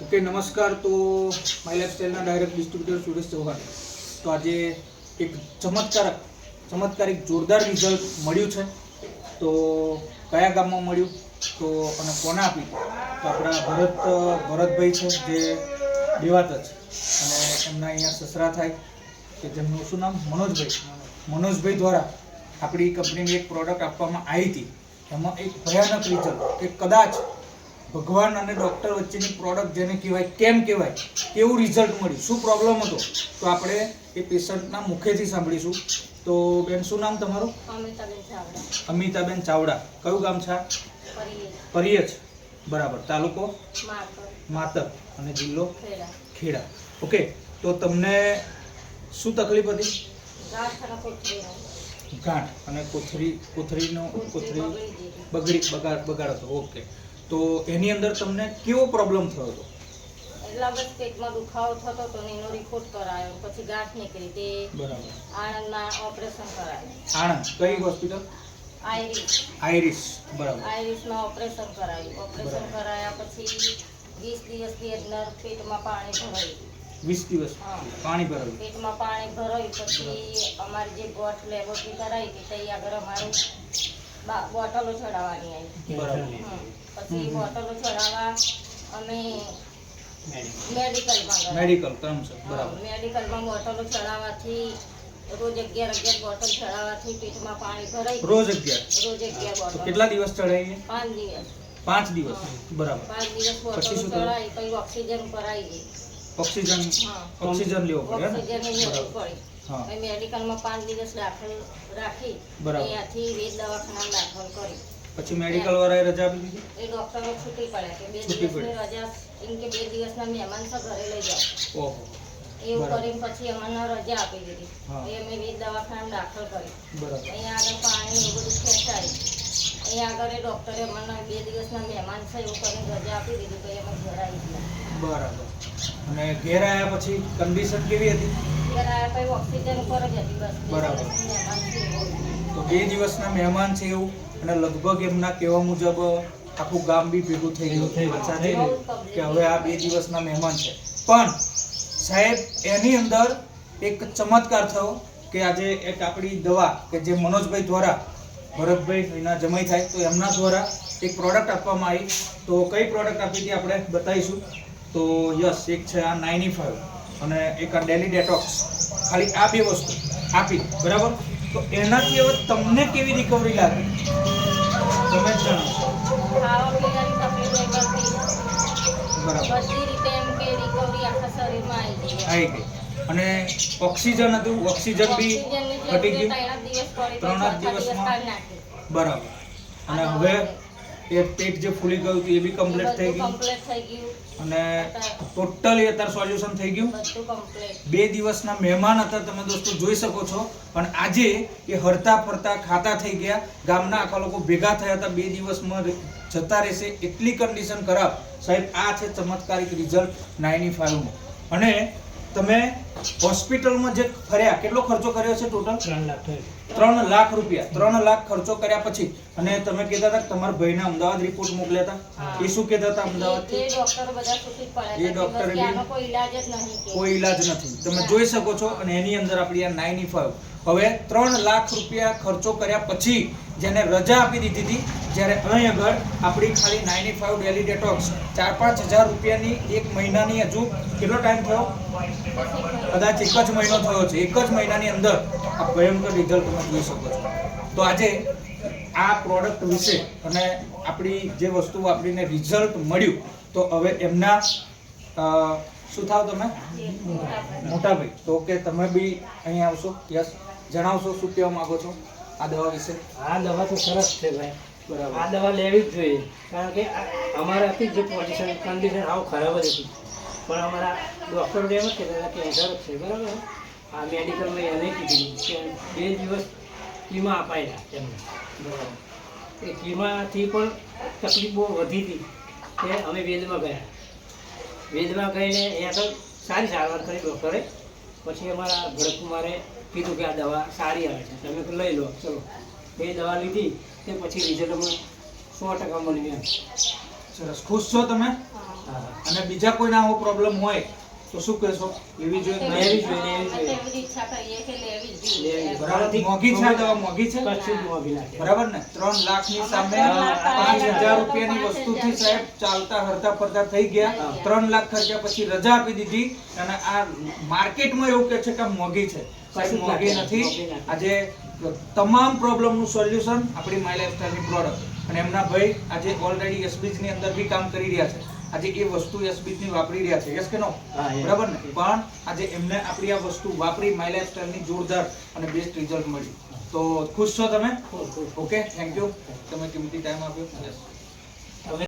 Okay नमस्कार। तो my लाइफस्टाइलના ડાયરેક્ટ ડિસ્ટ્રીબ્યુટર સુરેશ ચૌહાણ। તો આજે એક ચમત્કારિક જોરદાર રિઝલ્ટ મળ્યું છે। તો કયા ગામમાં મળ્યું તો અને કોને આપી તો આપણા ભરતભાઈ છે જે દેવાત જ અને એમના અહીંયા સસરા થાય કે જેમનું શું નામ મનોજભાઈ દ્વારા આપણી કંપનીની એક પ્રોડક્ટ આપવામાં આવી હતી। એમાં એક ભયાનક રિઝલ્ટ કે કદાચ ભગવાન અને ડૉક્ટર વચ્ચેની પ્રોડક્ટ જેને કહેવાય કેમ કહેવાય કેવું રિઝલ્ટ મળ્યું, શું પ્રોબ્લેમ હતો તો આપણે એ પેશન્ટના મુખેથી સાંભળીશું। તો બેન શું નામ તમારું? અમિતાબેન ચાવડા। કયું ગામ છે? પરિયજ। બરાબર। તાલુકો માતર અને જિલ્લો ખેડા। ઓકે। તો તમને શું તકલીફ હતી? ગાંઠ અને કોથળી બગાડ હતો। ઓકે। તો એની અંદર તમને કેવો પ્રોબ્લેમ થયો હતો? એટલા બસ પેટમાં દુખાવો થતો તો એનો રિપોર્ટ કરાયો, પછી ગાંઠ નીકળી તે બરાબર આણંદમાં ઓપરેશન કરાયું। આણંદ કઈ હોસ્પિટલ? આઈરિસ। બરાબર। આઈરિસમાં ઓપરેશન કરાયું। ઓપરેશન કરાયા પછી 20 દિવસની અંદર પેટમાં પાણી ભરાયું। 20 દિવસ પાણી ભરાયું? પેટમાં પાણી ભરાયું પછી અમારી જે ગોઠ લેબોરેટરી કરાવી કે ત્યાં આગળ અમારું બોટલો ચડાવવાની આવી। બરાબર। પછી બોટલો ચડાવવા અમે મેડિકલ કરમસર। બરાબર। મેડિકલમાં બોટલો ચડાવવાથી રોજ 11 બોટલ ચડાવવાથી પેટમાં પાણી ભરાઈ રોજ 11 બોટલ। કેટલા દિવસ ચડાવીએ? 5 દિવસ। બરાબર। 5 દિવસ બોટલો ચડાવી પછી ઓક્સિજન કરાવી ગઈ। ઓક્સિજન લેવો પડે ને? ઓક્સિજન લેવું પડે। મેડિકલમાં 5 દિવસ દાખલ રાખી અહીંયાથી વેદ દવાખાનામાં દાખલ કરી। પછી મેડિકલ વાળાએ રજા આપી દીધી? એ ડોક્ટરો છૂટી પડ્યા કે 2 દિવસની રજા, એમ કે 2 દિવસના મહેમાન છે ઘરે લઈ જાઓ। ઓહો। એવું કરીને પછી અમને રજા આપી દીધી। એ અમે વેદ દવાખાનામાં દાખલ કરી। બરાબર। અહીંયા આગળ પાણી એવું બધું ખેંચાય, અહીંયા આગળ એ ડોક્ટરે અમને 2 દિવસના મહેમાન છે એવું કરીને રજા આપી દીધી તો અમે ઘરે આવી ગયા। બરાબર। અને ઘેર આવ્યા પછી કન્ડિશન કેવી હતી? ઘેર આવ્યા પછી ઓક્સિજન ઉપર જ હતી બસ। બરાબર। મહેમાન છે તો 2 દિવસના મહેમાન છે એવું, અને લગભગ એમના કહેવા મુજબ આખું ગામ બી ભેગું થઈ ગયું સાથે કે હવે આ 2 દિવસના મહેમાન છે। પણ સાહેબ એની અંદર એક ચમત્કાર થયો કે આજે એક આપણી દવા કે જે મનોજભાઈ દ્વારા, ભરતભાઈ એના જમાઈ થાય તો એમના દ્વારા એક પ્રોડક્ટ આપવામાં આવી। તો કઈ પ્રોડક્ટ આપી હતી આપણે બતાવીશું। તો યસ, એક છે આ 95 અને એક આ ડેલી ડેટોક્સ। ખાલી આ 2 વસ્તુ આપી, બરાબર। તો એનાથી હવે તમને કેવી રિકવરી લાગી તમે જ જણાવો। ખાવા પીવાની તકલીફ નહીં પડતી, બરાબર, બધી રીતે એમ કે રિકવરી આખા શરીરમાં આવી ગઈ। અને ઓક્સિજન હતું, ઓક્સિજન બી ઘટી ગયું 3 દિવસમાં। બરાબર। અને હવે એ પેટ જે ફૂલી ગયું હતું એ બી કમ્પ્લીટ થઈ ગયું અને ટોટલી અત્યારે સોલ્યુશન થઈ ગયું। 2 દિવસના મહેમાન હતા, તમે દોસ્તો જોઈ શકો છો, પણ આજે એ હરતા ફરતા ખાતા થઈ ગયા। ગામના આખા લોકો ભેગા થયા હતા, 2 દિવસમાં જતા રહેશે એટલી કન્ડિશન ખરાબ। સાહેબ આ છે ચમત્કારિક રિઝલ્ટ 95માં। અને તમે હોસ્પિટલમાં જે ફર્યા, કેટલો ખર્ચો કર્યો છે ટોટલ? 3 લાખ રૂપિયા। 3 લાખ ખર્ચો કર્યા પછી અને તમે કહેતા હતા કે તમારા ભાઈને અમદાવાદ રિપોર્ટ મોકલ્યા હતા, એ શું કહેતા હતા અમદાવાદથી? એ ડોક્ટરે કોઈ ઈલાજ નથી, તમે જોઈ શકો છો। અને એની અંદર આપણી આ 95 હવે 3 લાખ રૂપિયા ખર્ચો કર્યા પછી જેને રજા આપી દીધી હતી, જ્યારે અહીં આગળ આપણી ખાલી 95 ડેલી ડેટોક્સ 4-5 હજાર રૂપિયાની 1 મહિનાની, હજુ કેટલો ટાઈમ થયો? કદાચ 1 જ મહિનો થયો છે। 1 જ મહિનાની અંદર આ ભયંકર રિઝલ્ટ તમે જોઈ શકો છો। તો આજે આ પ્રોડક્ટ વિશે અને આપણી જે વસ્તુ આપણને રિઝલ્ટ મળ્યું, તો હવે એમના શું થાવ તમે? મોટાભાઈ। તો કે તમે બી અહીં આવશો, યસ, જણાવશો શું કહેવા માંગો છો આ દવા વિશે? આ દવા તો સરસ છે ભાઈ, બરાબર। આ દવા લેવી જ જોઈએ, કારણ કે અમારા હતી જે કન્ડિશન આવું ખરાબ જ હતી, પણ અમારા ડૉક્ટર એમ જ કહેતા હતા કે કેન્સર જ છે, બરાબર। આ મેડિકલમાં એને કીધું કે 2 દિવસ કીમા અપાયેલા એમને, બરાબર। એ કીમાથી પણ તકલીફ બહુ વધી હતી કે અમે વેદમાં ગઈને અહીંયા તો સારી સારવાર કરી ડૉક્ટરે। પછી અમારા ભરતકુમારે કીધું કે આ દવા સારી આવે છે, તમે લઈ લો, ચલો। એ દવા લીધી તે પછી રિઝલ્ટ અમને 100% મળી ગયા। સરસ. ખુશ છો તમે? હા. અને બીજા કોઈને આવો પ્રોબ્લેમ હોય તો શું કહેશો? એવી જોઈએ લેવી જોઈએ, લેવી જોઈએ. એવી ઈચ્છા કરીએ કે લેવી જ જોઈએ. લેવી. બરાબર. મોંઘી છે આ દવા? મોંઘી છે કશું જ મોંઘી ના કહેવાય. બરાબર ને? 3 લાખની સામે લાખ 5,000 રૂપિયાની વસ્તુથી સાહેબ ચાલતા હરતા ફરતા થઈ ગયા. 3 લાખ ખર્ચા પછી રજા આપી દીધી. અને આ માર્કેટમાં એવું કહે છે કે આ મોંઘી છે. સાહેબ કશું જ મોંઘી ના નથી. મોંઘી નથી. આજે તમામ પ્રોબ્લેમનું સોલ્યુશન આપણી માય લાઈફસ્ટાઈલની પ્રોડક્ટ. અને એમના ભાઈ આજે ઓલરેડી એસબીજ ની અંદર બી કામ કરી રહ્યા છે. આજે એ વસ્તુ એસબીજ ની વાપરી રહ્યા છે. યસ કે નો? હા, yes. બરાબર ને? પણ આજે એમને આપણી આ વસ્તુ વાપરી માય લાઈફસ્ટાઈલની જોરદાર અને બેસ્ટ રિઝલ્ટ મળ્યું. તો ખુશ છો તમે? ખુશ, ખુશ. Okay, thank you. તમે કિંમતી ટાઈમ આપ્યો. યસ.